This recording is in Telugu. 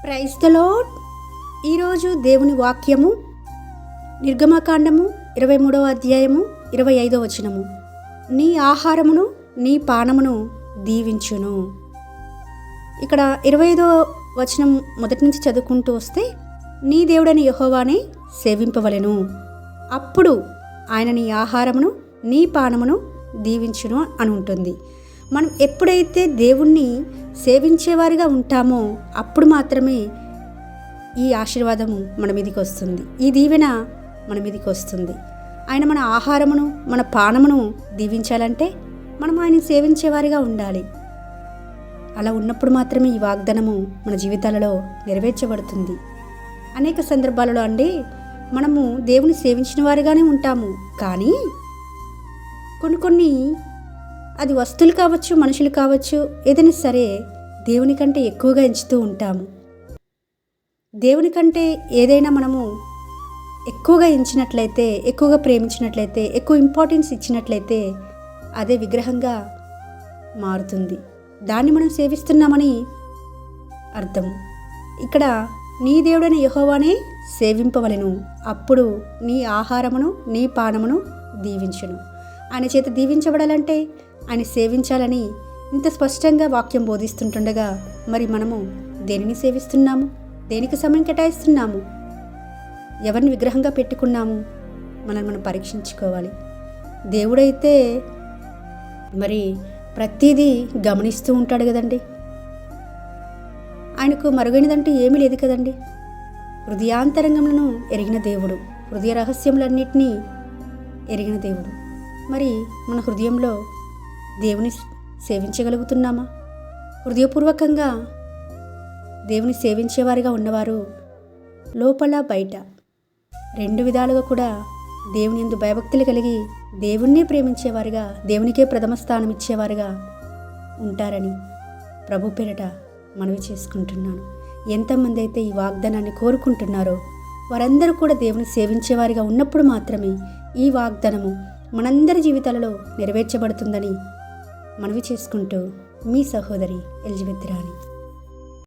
Praise the lord. ఈరోజు దేవుని వాక్యము నిర్గమకాండము 23వ అధ్యాయము 25వ వచనము. నీ ఆహారమును నీ పానమును దీవించును. ఇక్కడ 25వ వచనం మొదటి నుంచి చదువుకుంటూ వస్తే, నీ దేవుడని యెహోవానే సేవింపవలెను, అప్పుడు ఆయన నీ ఆహారమును నీ పానమును దీవించును అని ఉంటుంది. మనం ఎప్పుడైతే దేవుణ్ణి సేవించేవారిగా ఉంటామో అప్పుడు మాత్రమే ఈ ఆశీర్వాదము మన మీదకి వస్తుంది, ఈ దీవెన మన మీదకి వస్తుంది. ఆయన మన ఆహారమును మన పానమును దీవించాలంటే మనం ఆయన సేవించేవారిగా ఉండాలి. అలా ఉన్నప్పుడు మాత్రమే ఈ వాగ్దానము మన జీవితాలలో నెరవేర్చబడుతుంది. అనేక సందర్భాలలో మనము దేవుని సేవించిన వారిగానే ఉంటాము, కానీ కొన్ని అది వస్తువులు కావచ్చు, మనుషులు కావచ్చు, ఏదైనా సరే దేవుని కంటే ఎక్కువగా ఎంచుతూ ఉంటాము. దేవుని కంటే ఏదైనా మనము ఎక్కువగా ఎంచినట్లయితే, ఎక్కువగా ప్రేమించినట్లయితే, ఎక్కువ ఇంపార్టెన్స్ ఇచ్చినట్లయితే అదే విగ్రహంగా మారుతుంది. దాన్ని మనం సేవిస్తున్నామని అర్థం. ఇక్కడ నీ దేవుడైన యెహోవానే సేవింపవలెను, అప్పుడు నీ ఆహారమును నీ పానమును దీవించును. ఆయన చేత దీవించబడాలంటే ఆయన సేవించాలని ఇంత స్పష్టంగా వాక్యం బోధిస్తుంటుండగా, మరి మనము దేనిని సేవిస్తున్నాము? దేనికి సమయం కేటాయిస్తున్నాము? ఎవరిని విగ్రహంగా పెట్టుకున్నాము? మనం పరీక్షించుకోవాలి. దేవుడైతే మరి ప్రతిదీ గమనిస్తూ ఉంటాడు కదండి. ఆయనకు మరుగైనదంటూ ఏమీ లేదు కదండి. హృదయాంతరంగములను ఎరిగిన దేవుడు, హృదయ రహస్యములన్నిటినీ ఎరిగిన దేవుడు. మరి మన హృదయంలో దేవుని సేవించగలుగుతున్నామా? హృదయపూర్వకంగా దేవుని సేవించేవారిగా ఉన్నవారు లోపల బయట రెండు విధాలుగా కూడా దేవుని యందు భయభక్తులు కలిగి దేవుణ్ణే ప్రేమించేవారుగా, దేవునికే ప్రథమ స్థానం ఇచ్చేవారుగా ఉంటారని ప్రభు పేరట మనవి చేసుకుంటున్నాను. ఎంతమంది అయితే ఈ వాగ్దానాన్ని కోరుకుంటున్నారో వారందరూ కూడా దేవుని సేవించేవారిగా ఉన్నప్పుడు మాత్రమే ఈ వాగ్దానము మనందరి జీవితాలలో నెరవేర్చబడుతుందని మనవి చేసుకుంటూ మీ సహోదరి ఎలిజబెత్ రాణి.